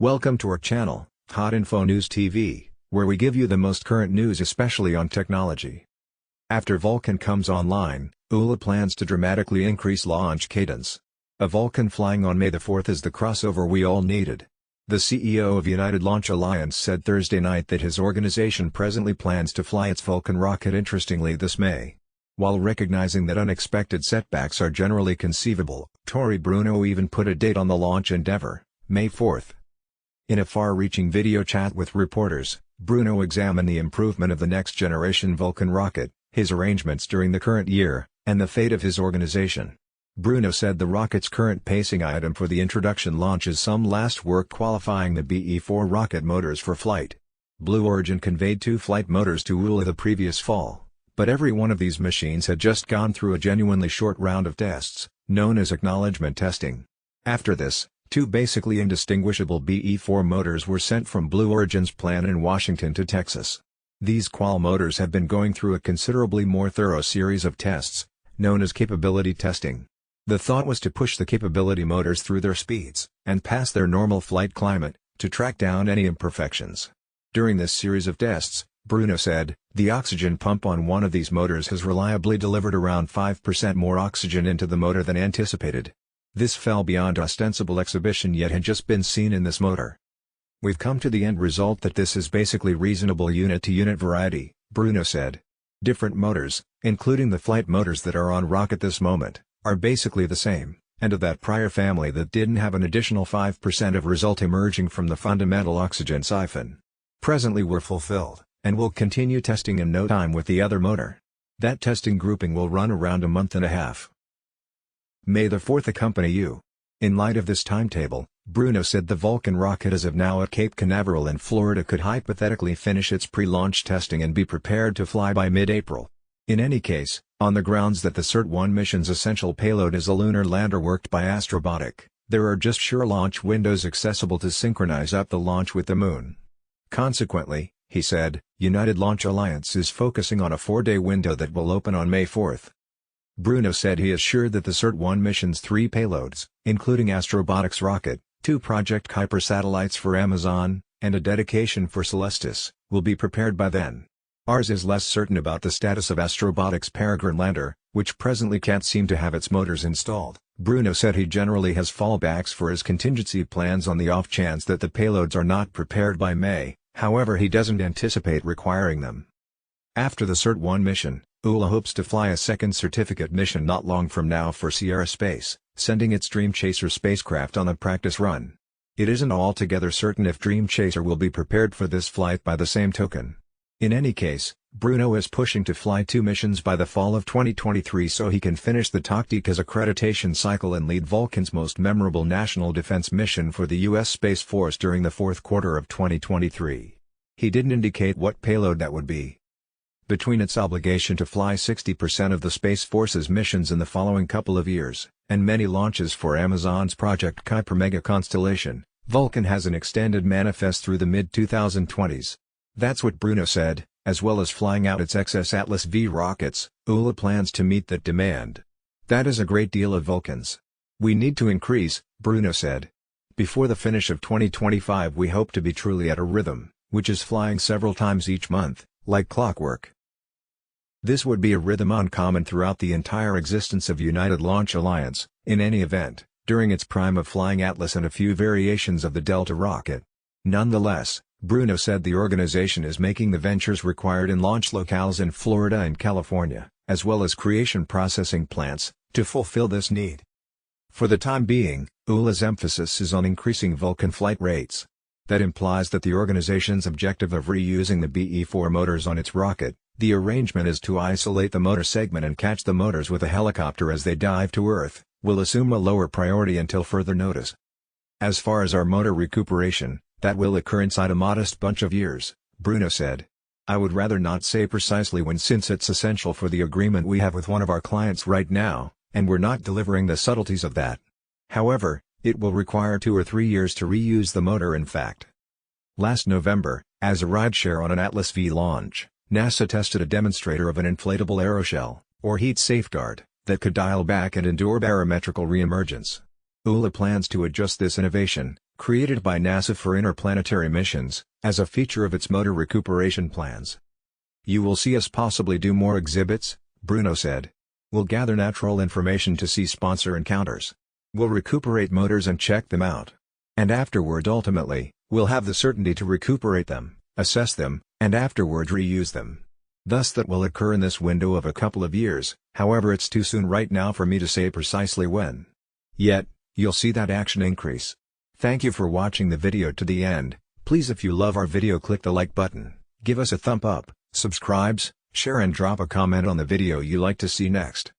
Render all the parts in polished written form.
Welcome to our channel, Hot Info News TV, where we give you the most current news especially on technology. After Vulcan comes online, ULA plans to dramatically increase launch cadence. A Vulcan flying on May the 4th is the crossover we all needed. The CEO of United Launch Alliance said Thursday night that his organization presently plans to fly its Vulcan rocket interestingly this May. While recognizing that unexpected setbacks are generally conceivable, Tory Bruno even put a date on the launch endeavor, May 4th. In a far-reaching video chat with reporters, Bruno examined the improvement of the next-generation Vulcan rocket, his arrangements during the current year, and the fate of his organization. Bruno said the rocket's current pacing item for the introduction launch is some last work qualifying the BE-4 rocket motors for flight. Blue Origin conveyed 2 flight motors to ULA the previous fall, but every one of these machines had just gone through a genuinely short round of tests, known as acknowledgment testing. After this, 2 basically indistinguishable BE-4 motors were sent from Blue Origin's plant in Washington to Texas. These qual motors have been going through a considerably more thorough series of tests, known as capability testing. The thought was to push the capability motors through their speeds, and past their normal flight climate, to track down any imperfections. During this series of tests, Bruno said, the oxygen pump on one of these motors has reliably delivered around 5% more oxygen into the motor than anticipated. This fell beyond ostensible exhibition yet had just been seen in this motor. We've come to the end result that this is basically reasonable unit-to-unit variety, Bruno said. Different motors, including the flight motors that are on rocket this moment, are basically the same, and of that prior family that didn't have an additional 5% of result emerging from the fundamental oxygen siphon. Presently we're fulfilled, and we'll continue testing in no time with the other motor. That testing grouping will run around a month and a half. May the 4th accompany you. In light of this timetable, Bruno said the Vulcan rocket as of now at Cape Canaveral in Florida could hypothetically finish its pre-launch testing and be prepared to fly by mid-April. In any case, on the grounds that the CERT-1 mission's essential payload is a lunar lander worked by Astrobotic, there are just sure launch windows accessible to synchronize up the launch with the Moon. Consequently, he said, United Launch Alliance is focusing on a 4-day window that will open on May 4th. Bruno said he is sure that the CERT-1 mission's 3 payloads, including Astrobotic's rocket, 2 Project Kuiper satellites for Amazon, and a dedication for Celestis, will be prepared by then. Ours is less certain about the status of Astrobotic's Peregrine lander, which presently can't seem to have its motors installed. Bruno said he generally has fallbacks for his contingency plans on the off chance that the payloads are not prepared by May, however he doesn't anticipate requiring them. After the CERT-1 mission, ULA hopes to fly a second certificate mission not long from now for Sierra Space, sending its Dream Chaser spacecraft on a practice run. It isn't altogether certain if Dream Chaser will be prepared for this flight by the same token. In any case, Bruno is pushing to fly 2 missions by the fall of 2023 so he can finish the TACTICA's accreditation cycle and lead Vulcan's most memorable national defense mission for the U.S. Space Force during the 4th quarter of 2023. He didn't indicate what payload that would be. Between its obligation to fly 60% of the Space Force's missions in the following couple of years, and many launches for Amazon's Project Kuiper mega constellation, Vulcan has an extended manifest through the mid-2020s. That's what Bruno said. As well as flying out its XS Atlas V rockets, ULA plans to meet that demand. That is a great deal of Vulcans. We need to increase, Bruno said. Before the finish of 2025 we hope to be truly at a rhythm, which is flying several times each month, like clockwork. This would be a rhythm uncommon throughout the entire existence of United Launch Alliance, in any event, during its prime of flying Atlas and a few variations of the Delta rocket. Nonetheless, Bruno said the organization is making the ventures required in launch locales in Florida and California, as well as creation processing plants, to fulfill this need. For the time being, ULA's emphasis is on increasing Vulcan flight rates. That implies that the organization's objective of reusing the BE-4 motors on its rocket, the arrangement is to isolate the motor segment and catch the motors with a helicopter as they dive to Earth, will assume a lower priority until further notice. As far as our motor recuperation, that will occur inside a modest bunch of years, Bruno said. I would rather not say precisely when since it's essential for the agreement we have with one of our clients right now, and we're not delivering the subtleties of that. However, it will require 2 or 3 years to reuse the motor in fact. Last November, as a rideshare on an Atlas V launch, NASA tested a demonstrator of an inflatable aeroshell, or heat safeguard, that could dial back and endure barometrical reemergence. ULA plans to adjust this innovation, created by NASA for interplanetary missions, as a feature of its motor recuperation plans. "You will see us possibly do more exhibits," Bruno said. "We'll gather natural information to see sponsor encounters. We'll recuperate motors and check them out. And afterward ultimately, we'll have the certainty to recuperate them, assess them, and afterward reuse them. Thus that will occur in this window of a couple of years, however it's too soon right now for me to say precisely when. Yet, you'll see that action increase." Thank you for watching the video to the end. Please, if you love our video, click the like button, give us a thumb up, subscribes, share and drop a comment on the video you like to see next.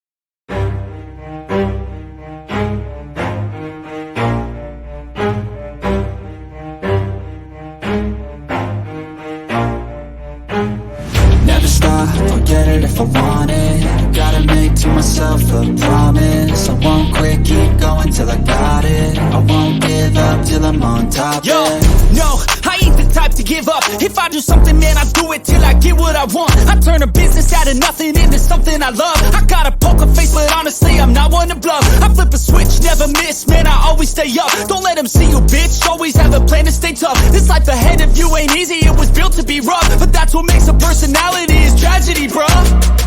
Never stop, forget it if I want it. Gotta make to myself a promise. I won't quit, keep going till I got it. I won't give up till I'm on top. Yo, no, I ain't the type to give up. If I do something, man, I do it till I get what I want. I turn a business out of nothing into something I love. I got a poker face, but honestly, I'm not one to bluff. I flip a switch, never miss, man, I always stay up. Don't let them see you, bitch, always have a plan to stay tough. This life ahead of you ain't easy, it was built to be rough. But that's what makes a personality, is tragedy, bruh.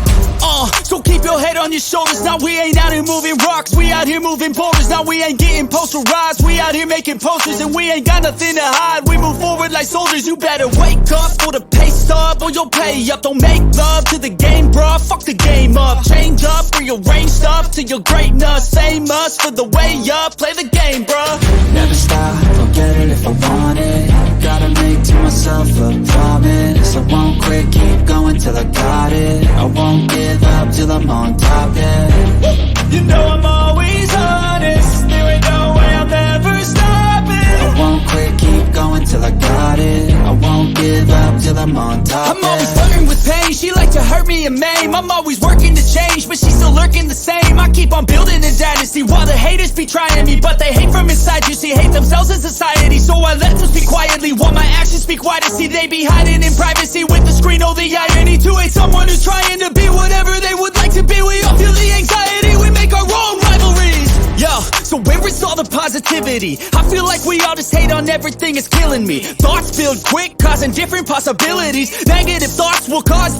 So keep your head on your shoulders. Now we ain't out here moving rocks, we out here moving boulders. Now we ain't getting posterized, we out here making posters. And we ain't got nothing to hide, we move forward like soldiers. You better wake up for the pay stub, or you'll pay up. Don't make love to the game, bruh, fuck the game up. Change up, rearrange stuff to your greatness. Same us for the way up, play the game, bruh. Never stop, forget it if I want it. Gotta make to myself a promise. I won't quit, keep going till I got it. I won't give up till I'm on top, yeah. You know I'm always honest, there ain't no way I'll never stop it. I won't quit, keep going till I got it. I won't give up till I'm on top, I'm always flirting with pain, she like to hurt me and maim. I'm always working to change, but she's still lurking the same. I keep on building a dynasty while the haters be trying me. But they hate from inside, you see, hate themselves in society. So I let them speak quietly while my actions speak wider. See, they be hiding in privacy with the screen. Oh, the irony to hate someone who's trying to be whatever they would like to be. We all feel the anxiety, we make our own rivalries. Yo, so where is all the positivity? I feel like we all just hate on everything, it's killing me. Thoughts build quick, causing different possibilities. Negative thoughts will cause